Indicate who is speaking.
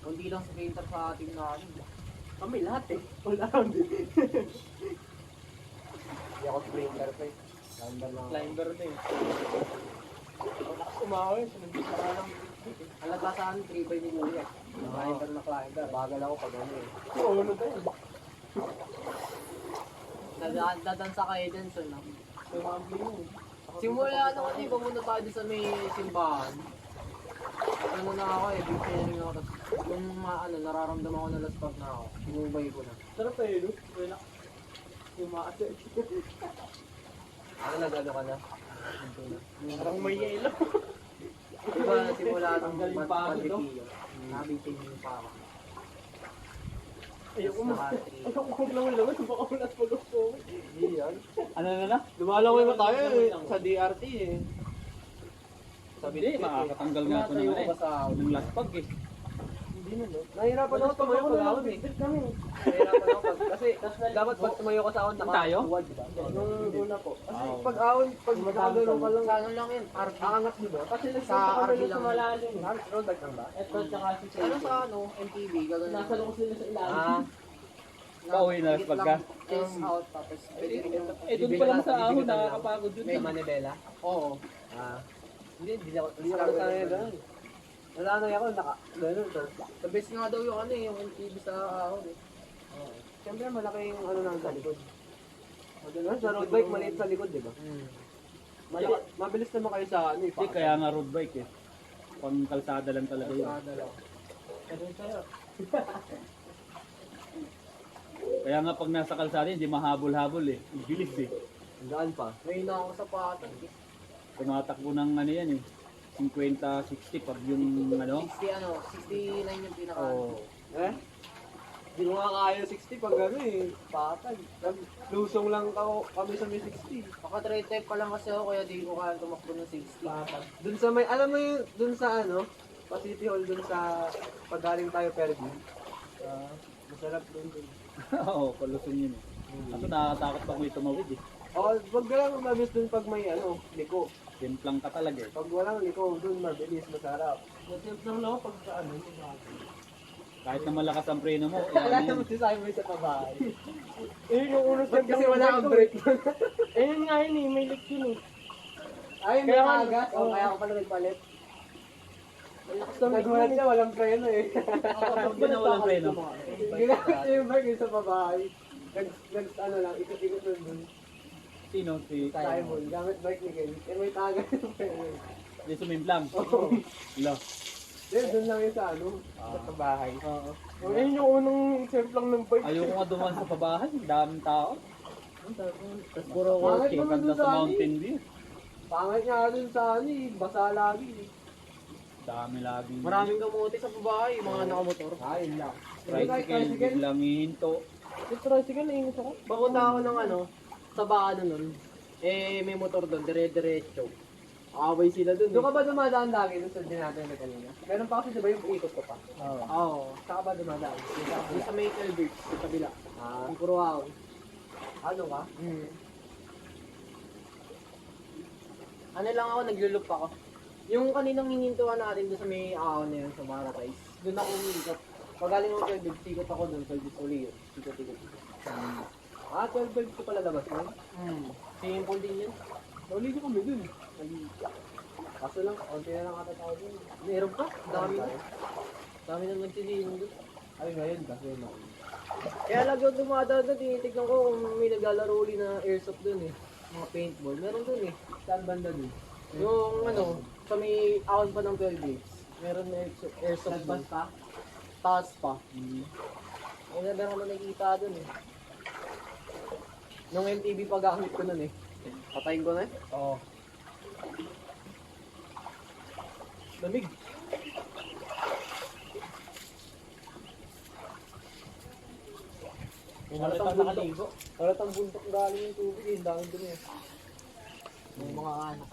Speaker 1: Kunti lang sprinter sa ating namin.
Speaker 2: Kami lahat eh. Wala lang din.
Speaker 1: Hindi ako sprinter pa eh. Climber lang.
Speaker 2: Climber din. Lakas umawi. Sunod ka lang.
Speaker 1: Alata saan, 3 by ni Kuya. Climber na climber. Bagal ako pag ano eh.
Speaker 2: Oo, ano tayo?
Speaker 1: Dadansa ka Edenson lang.
Speaker 2: Sumabi mo.
Speaker 1: Simula ano kasi, pumunta tayo doon sa may simbahan. Ano na ako eh, big feeling ako. Tapos kung nararamdaman ko na last pag na ako, sinubay ko na.
Speaker 2: Sarap tayo, no? Wala. Tumaas eh.
Speaker 1: Ano nagano ka na?
Speaker 2: Parang may yelo.
Speaker 1: Diba simula nung
Speaker 2: Ang galing pa ako, no?
Speaker 1: nabitin yung pa ako.
Speaker 2: Ayoko mo. Ayoko ko lang naman. Baka wala sa pag-gusto.
Speaker 1: Hindi yan.
Speaker 3: Ano na?
Speaker 2: Lumalangoy mo tayo eh. Sa DRT eh.
Speaker 3: Hindi, makakatanggal nga ito ng
Speaker 1: ba sa
Speaker 3: ng last pag eh.
Speaker 2: Hindi na, no?
Speaker 1: Nahirapan ako tumayo pag ahon eh.
Speaker 2: Kami.
Speaker 1: Nahirapan ako kasi dapat pag tumayo ka sa ahon
Speaker 3: Tayo?
Speaker 1: naka-uwad, diba?
Speaker 2: Nung una po.
Speaker 1: Kasi
Speaker 3: Oo.
Speaker 1: pag ahon, pag magkagano ka lang,
Speaker 2: Sa ano lang yun? RP.
Speaker 1: aangat diba?
Speaker 2: Kasi
Speaker 1: Sa
Speaker 2: nagpunta kami
Speaker 1: RP
Speaker 2: doon sa
Speaker 1: lang.
Speaker 2: malalim.
Speaker 1: Road bike lang ba?
Speaker 2: Ito tsaka si
Speaker 1: Ano sa ano, MTV, gagano.
Speaker 2: Nasa loob sila sa ilalim.
Speaker 1: Ah.
Speaker 3: Pauwi na
Speaker 1: Higit
Speaker 3: pagka.
Speaker 1: lang, chest out, tapos
Speaker 3: Eh, doon pa lang sa ahon, nakakapagod yun.
Speaker 1: May manibela? Oo. Ah. Hindi ako nasanay na gano'n. Nasanay ako, gano'n. The best nga daw yung ano eh, yung MTV sa ahon eh. Siyempre malaki yung ano nang sa likod. Sa road bike, maliit sa likod, di ba? Mabilis naman kayo sa ano eh.
Speaker 3: Hindi, kaya nga road bike eh. Pang kalsada lang talaga yun.
Speaker 2: Ganun tayo.
Speaker 3: Kaya nga pag nasa kalsada, hindi mahabol-habol eh. Ang bilis eh.
Speaker 1: Daan pa. Ngayon na ako sa patag.
Speaker 3: Tumatakbo ng ano yan eh. 50-60 pag yung ano.
Speaker 1: 60 ano, 69 yung pinaka.
Speaker 3: Oh.
Speaker 2: Eh? Hindi ko nga kaya 60 pag ano eh. Patag. Lusong lang kami sa may 60.
Speaker 1: Baka trade type pa lang kasi ako kaya di ko kaya tumakbo ng 60.
Speaker 2: Patag. Dun sa may, alam mo yung, dun sa ano, City Hall dun sa pagaling tayo Perdi. Masarap dun dun.
Speaker 3: Oo, palusong yun eh. Kaso nakakatakot pag may tumawid eh.
Speaker 2: Oh, wag ka lang mabilis dun pag may ano, liko.
Speaker 3: Timplang ka talaga eh.
Speaker 2: Pag walang liko, dun mabilis, masarap. Natimp lang ako pag sa ano,
Speaker 3: Kahit na malakas ang preno mo,
Speaker 2: Wala
Speaker 3: yan
Speaker 2: naman
Speaker 3: yun.
Speaker 2: si Simon sa pabahay. Eh, yung uno
Speaker 1: Ba't kasi wala kang brake?
Speaker 2: Eh, yun nga yun eh, may lik yun eh.
Speaker 1: Ay, may
Speaker 2: Kaya
Speaker 1: kagat.
Speaker 2: oo.
Speaker 1: Kaya ako pala nagpalit.
Speaker 2: Nagulat siya, walang preno eh.
Speaker 3: Pag ba na walang preno?
Speaker 2: Ginamit niya yung bike sa babae. Ano lang, ikot-ikot nun dun.
Speaker 3: Sino? Si
Speaker 2: Simon, gamit bike ni Ken. Eh, may tagat yung preno.
Speaker 3: Di sumimplang.
Speaker 2: Oo.
Speaker 3: Lo.
Speaker 2: Doon lang yun sa ano, sa bahay.
Speaker 1: Oo.
Speaker 2: Oh, yun yung unang exempt lang ng bike.
Speaker 3: Ayoko nga duman sa pabahay. Daming tao.
Speaker 1: Tapos puro ko.
Speaker 2: Bakit
Speaker 3: Ang
Speaker 2: naman
Speaker 3: ganda
Speaker 2: dun
Speaker 3: sa
Speaker 2: sa
Speaker 3: mountain view.
Speaker 2: Pangit nga dun sa ano eh, basa lagi eh.
Speaker 3: Dami laging.
Speaker 1: Maraming kamote sa babae, mga nakamotor.
Speaker 2: Ayun lang.
Speaker 3: Tricycle, biglang hihinto.
Speaker 2: Yung tricycle, nainis ako.
Speaker 1: Papunta ako ng ano, sa baka nun. Eh, may motor doon, dire-diretso. Away sila doon.
Speaker 2: Doon ka ba dumadaan lagi dun sa dinatan na kanina? Meron pa kasi diba yung ikot ko pa?
Speaker 1: Oo.
Speaker 2: Saan ka ba dumadaan?
Speaker 1: Yung sa may Elbert, sa kabila.
Speaker 2: Ah,
Speaker 1: Yung puro ahon.
Speaker 2: ano ka?
Speaker 1: Ano lang ako, naglulup ako. Yung kaninang hinintuan natin doon sa may ahon na yun, sa Maracais. Doon ako umikot. Pag galing ako 12 birds, ikot ako doon, 12 birds uli yun. Ikot.
Speaker 2: Ah, 12 birds ko pala labas mo?
Speaker 1: Simple din yun.
Speaker 2: Nauligo kami dun. Kaso lang, konti na lang ata tao dun.
Speaker 1: Meron pa, dami na. Dami na nagsisilong doon.
Speaker 2: Ay, ngayon kasi no.
Speaker 1: Kaya lagi ako dumadaan doon, tinitignan ko kung may naglalaro uli na airsoft doon eh. Mga paintball, meron doon eh.
Speaker 2: Saan banda dun?
Speaker 1: Yung ano, sa may ahon pa ng 12 days, meron na airsoft doon.
Speaker 2: Nagpas pa?
Speaker 1: Taas pa. Ay, meron ko na nakikita doon eh. Nung MTV pag-gamit ko nun eh. Patayin ko na eh.
Speaker 2: Oo.
Speaker 1: Lamig. Halatang nakaligo. Halatang bundok galing yung tubig eh. Dami dun eh. Yung mga ano.